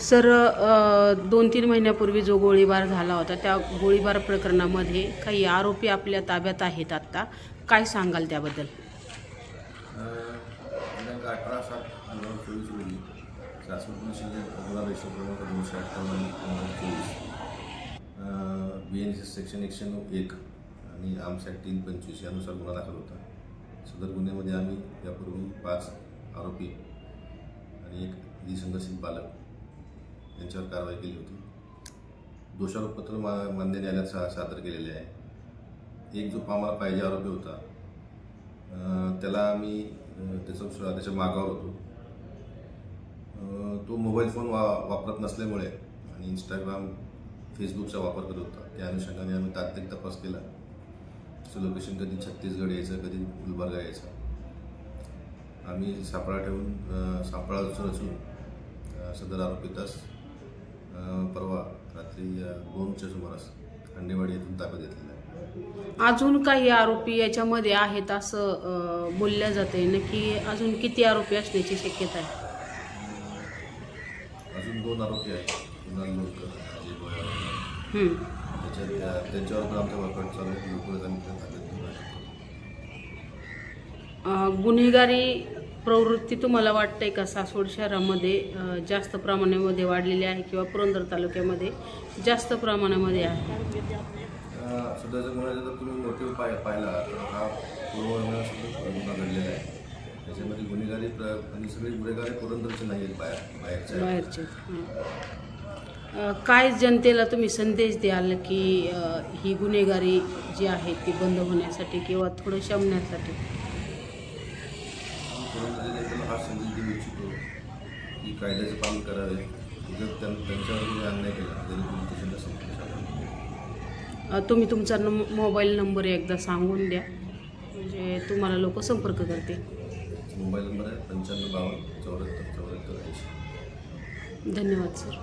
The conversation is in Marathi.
सर 2-3 महिन्यापूर्वी जो गोळीबार झाला होता त्या गोळीबार प्रकरणामध्ये काही आरोपी आपल्या ताब्यात आहेत. आता काय सांगाल त्याबद्दल? 18/7/2024 रोजी शासकीय गुन्हा रजिस्टर क्रमांक 258/2024 BNSS सेक्शन 101 आणि आर्म्स ॲक्ट 325 यानुसार गुन्हा दाखल होता. सदर गुन्ह्यामध्ये आम्ही यापूर्वी 5 आरोपी आणि एक विसंगसित बालक यांच्यावर कारवाई केली होती. दोषारोपपत्र मान्य न्यायालयात सादर केलेले आहे. एक जो आम्हाला पाहिजे आरोपी होता त्याला आम्ही त्याच्या मागावर होतो. तो मोबाईल फोन वापरत नसल्यामुळे आणि इंस्टाग्राम फेसबुकचा वापर करत होता. त्या अनुषंगाने आम्ही तांत्रिक तपास केला. त्याचं लोकेशन कधी छत्तीसगड यायचं, कधी गुलबर्गा यायचं. आम्ही सापळा ठेवून सापळा रचून सदर आरोपीतास परवा रात्री 2च्या सुमारास खंडेवाडी येथून ताब्यात घेतलेला आहे. अजून काही आरोपी याच्यामध्ये आहेत असं बोलल्या जाते. नक्की अजून किती आरोपी असण्याची शक्यता आहे? अजून 2 आरोपी आहेत. कुणाल लोणकर, अजय गोयाळ. त्यांच्यावर पण आमच्या वर्कआउट चालू आहे. लवकरच आम्ही ताब्यात घेऊ. गुन्हेगारी प्रवृत्ती तुम्हाला वाटतंय का सासवड शहरामध्ये जास्त प्रमाणामध्ये वाढलेली आहे किंवा पुरंदर तालुक्यामध्ये जास्त प्रमाणामध्ये आहे? सध्याच्या गुन्ह्याचा जर तुम्ही मोटिव्ह पाहिला तर हा पूर्व गुन्हा घडलेला आहे. त्याच्यामध्ये गुन्हेगारी आणि सगळी गुन्हेगारी पुरंदरचे नाही आहेत, बाहेरचे. काय जनतेला तुम्ही संदेश द्याल की ही गुन्हेगारी जी आहे ती बंद होण्यासाठी किंवा थोडं शमण्यासाठी? जनतेला हा संदेश देऊ इच्छितो की कायद्याचे पालन करावे. जर त्यांच्यावर कोणी अन्याय केला तरी पोलीस स्टेशनला संपर्क साधावा. तुम्ही तुमचा मोबाईल नंबर एकदा सांगून द्या म्हणजे तुम्हाला लोक संपर्क करतील. मोबाईल नंबर आहे 95 52 74 74 80. धन्यवाद सर.